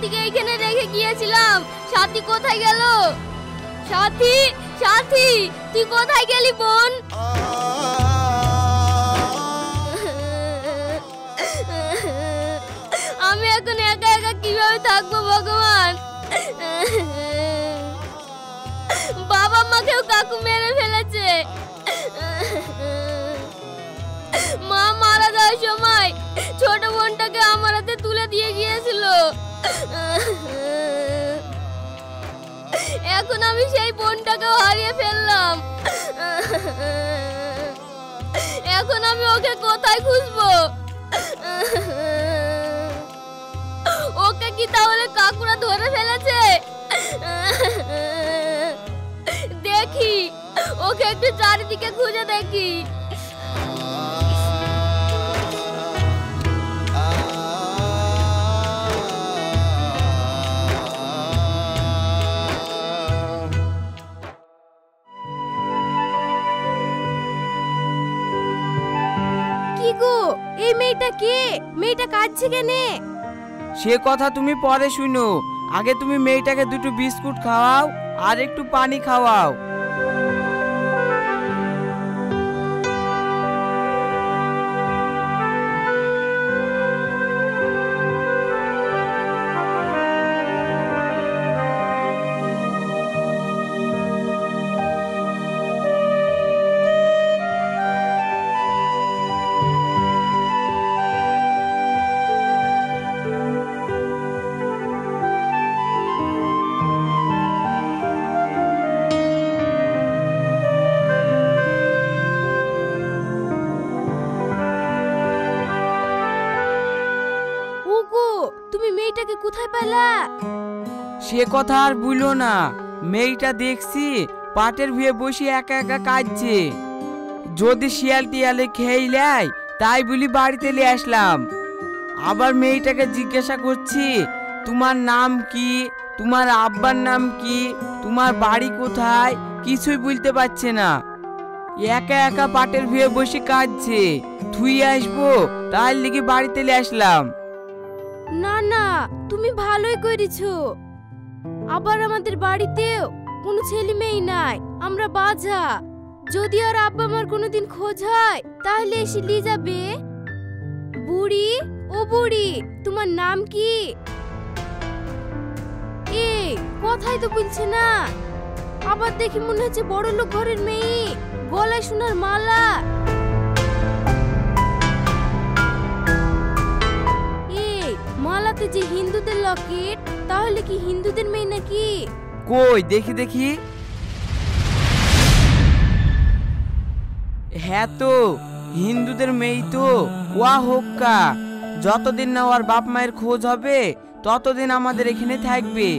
সাথীকে এইখানে রেখে গিয়েছিলাম। সাথী কোথায় গেল? সাথী, সাথী, তুই কোথায় গেলি বোন? আমি এখন একা একা কিভাবে থাকবো ভগবান? বাবা মাকেও কাকু মেরে ফেলেছে। মা মারা যাওয়ার সময় ছোট বোনটাকে আমার হাতে তুলে দিয়ে গিয়েছিল। এখন আমি সেই বোনটাকেও হারিয়ে ফেললাম। এখন আমি ওকে কোথায় খুঁজবো? ওকে কি তাহলে কাকুরা ধরে ফেলেছে? দেখি, ওকে একটু চারিদিকে খুঁজে দেখি। কি গো, এই মেয়েটা কে? মেয়েটা কাঁদছে কেনে? সে কথা তুমি পরে শুনো, আগে তুমি মেয়েটাকে দুটো বিস্কুট খাওয়াও আর একটু পানি খাওয়াও। তুমি মেয়েটাকে কোথায় পেলা? সে কথা আর বলো না, মেয়েটা দেখছি পাটের ভুঁয়ে বসে একা একা কাঁদছে। যদি শিয়াল টিয়ালে খেয়ে নেয় তাই বলি বাড়িতে নিয়ে আসলাম। আবার মেয়েটাকে জিজ্ঞাসা করছি তোমার নাম কি, তোমার আব্বার নাম কি, তোমার বাড়ি কোথায়, কিছুই বলতে পারছে না। একা একা পাটের ভুঁয়ে বসে কাঁদছে। তুই আসবো তার লিগে বাড়িতে নিয়ে আসলাম। না না, তুমি ভালোই করেছো। আবার আমাদের বাড়িতেও কোনো ছেলে মেয়ে নাই, আমরা বাঁঝা। যদি আর আব্বা আমার কোনোদিন খোঁজ হয় তাহলে এসে নিয়ে যাবে। বুড়ি, ও বুড়ি, তোমার নাম কি? এই কথাই তো বলছে না। আবার দেখি মনে হচ্ছে বড় লোক ঘরের মেয়ে, গলায় সোনার মালা। মালাতে যে হিন্দুদের লকেট, তাহলে কি হিন্দুদের মেয়ে নাকি? কই দেখি দেখি। হ্যাঁ তো, হিন্দুদের মেয়ে তো। ওয়া হোক্কা, যতদিন না ওর বাপ মায়ের খোঁজ হবে ততদিন আমাদের এখানে থাকবে।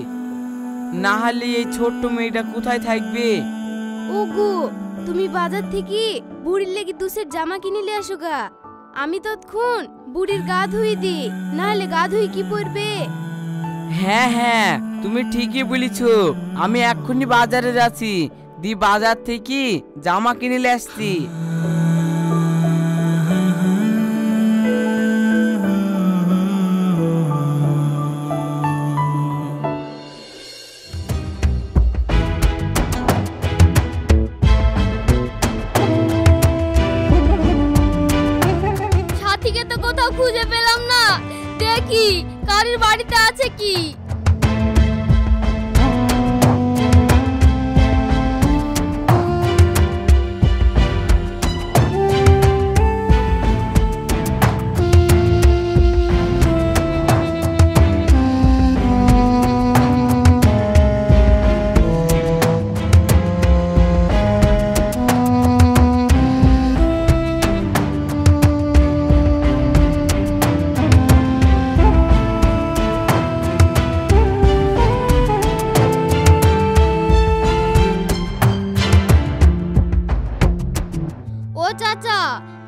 না হলে এই ছোট্ট মেয়েটা কোথায় থাকবে? ওগো, তুমি বাজার থেকে বুড়ির লেগে দুসের জামা কিনে নিয়ে আসো গা। আমি ততক্ষণ বুড়ির গা ধুই দি, নাহলে গা ধুই কি পরবে? হ্যাঁ হ্যাঁ, তুমি ঠিকই বলেছো। আমি এক্ষুনি বাজারে যাচ্ছি, দি বাজার থেকে জামা কিনে নিয়ে আসছি। খুঁজে পেলাম না, দেখি কারোর বাড়িতে আছে কি।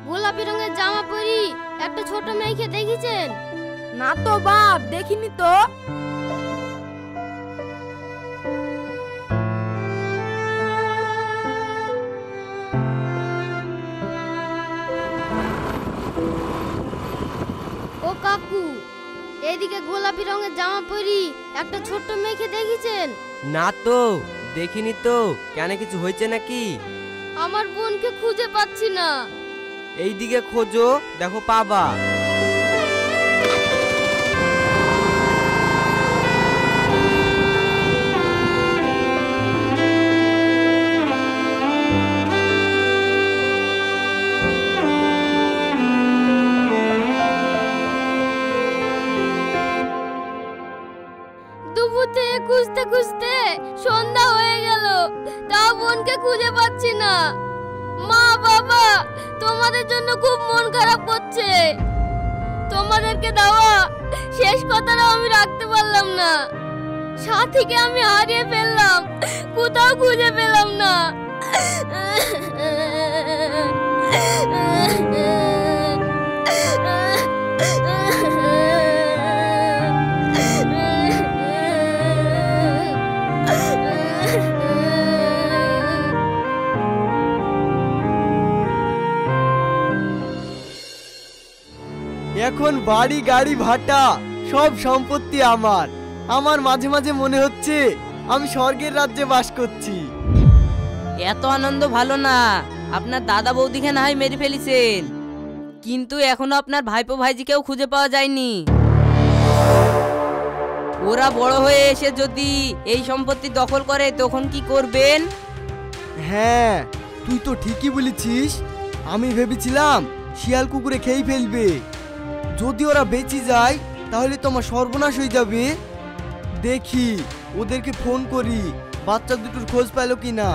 গোলাপি রঙের জামা পরি একটা ছোট মেয়েকে দেখেছেন? না তো বাপ, দেখিনি তো। ও কাকু, এদিকে গোলাপি রঙের জামা পরি একটা ছোট্ট মেয়েকে দেখেছেন? না তো, দেখিনি তো। কেন, কিছু হয়েছে নাকি? আমার বোনকে খুঁজে পাচ্ছি না। এইদিকে খোঁজো, দেখো পাবা। দুপুর থেকে খুঁজতে খুঁজতে সন্ধ্যা হয়ে গেল, তাও বোনকে খুঁজে পাচ্ছি না। মা বাবা, তোমাদের জন্য খুব মন খারাপ করছে। তোমাদেরকে দেওয়া শেষ কথাটা আমি রাখতে পারলাম না। সাথীকে আমি হারিয়ে ফেললাম, কোথাও খুঁজে পেলাম না। এখন বাড়ি গাড়ি ভাটা সব সম্পত্তি আমার। আমার মাঝে মাঝে মনে হচ্ছে আমি স্বর্গের রাজ্যে বাস করছি। এত আনন্দ ভালো না। আপনার দাদা বৌদিকে না হয় মেরে ফেলেছেন, কিন্তু এখনো আপনার ভাইপো ভাইজিকেও খুঁজে পাওয়া যায়নি। ওরা বড় হয়ে এসে যদি এই সম্পত্তি দখল করে তখন কি করবেন? হ্যাঁ, তুই তো ঠিকই বলেছিস। আমি ভেবেছিলাম শিয়াল কুকুরে খেয়ে ফেলবে। যদি ওরা বেঁচে যায় তাহলে তোমার সর্বনাশ হয়ে যাবে। দেখি ওদেরকে ফোন করি, বাচ্চা দুটোর খোঁজ পেল কি না।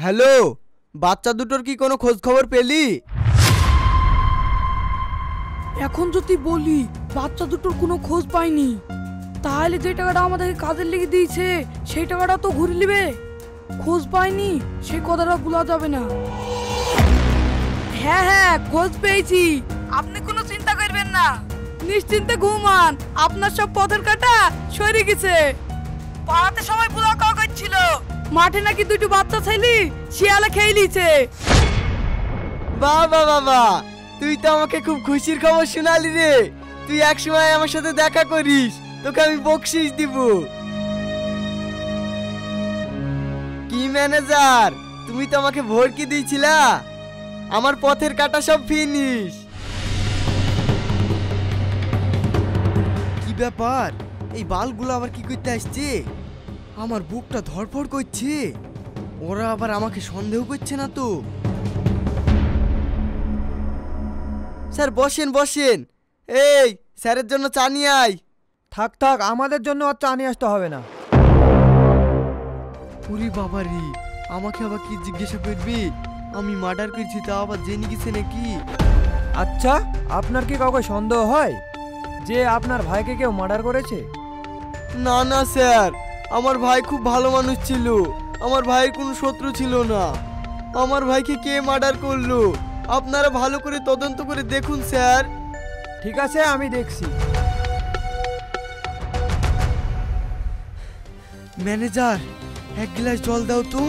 হ্যালো, বাচ্চা দুটোর কি কোনো খোঁজ খবর পেলি? এখন যদি বলি বাচ্চা দুটোর কোনো খোঁজ পাইনি, তাহলে যে টাকাটা আমাদেরকে কাজের লেগে দিয়েছে সেই টাকাটা তো ঘুরে নেবে। খোঁজ পাইনি সেই কথাটা ভোলা যাবে না। হ্যাঁ হ্যাঁ, খোঁজ পেয়েছি, আপনি কোনো চিন্তা করবেন না। নিশ্চিন্তে ঘুমান, আপনার সব পথের কাটা সরে গেছে। পাড়াতে সবাই বুলা কাও করছিল মাঠে নাকি দুটো বাচ্চা ছেলে শিয়ালে খেয়ে নিয়েছে। বাবা বাবা, তুই তো আমাকে খুব খুশির খবর শোনালি রে। তুই এক সময় আমার সাথে দেখা করিস, তোকে আমি বকশিস দিব। কি ম্যানেজার, তুমি তো আমাকে ভরকি দিয়েছিলা। আমার পথের কাটা সব ফিনিশ। কি ব্যাপার, এই বালগুলো আবার কি করতে আসছে? আমার বুকটা ধড়ফড় করছে। ওরা আবার আমাকে সন্দেহ করছে না তো? স্যার বসেন বসেন। এই স্যারের জন্য চা নিয়ে আয়। থাক থাক, আমাদের জন্য আর চা নিয়ে আসতে হবে না। ওরে বাবারি, আমাকে আবার কি জিজ্ঞাসা করবি? আমি মার্ডার করেছি তা আবার জেনে গেছে নাকি? আচ্ছা, আপনার কি কাউকে সন্দেহ হয় যে আপনার ভাইকে কেউ মার্ডার করেছে? না না স্যার, আমার ভাই খুব ভালো মানুষ ছিল। আমার ভাইয়ের কোনো শত্রু ছিল না। আমার ভাইকে কে মার্ডার করলো আপনারা ভালো করে তদন্ত করে দেখুন স্যার। ঠিক আছে, আমি দেখছি। ম্যানেজার, এক গ্লাস জল দাও তো।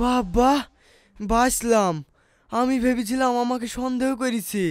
বাহ বাহ, বাঁচলাম। আমি ভেবেছিলাম আমাকে সন্দেহ করেছে।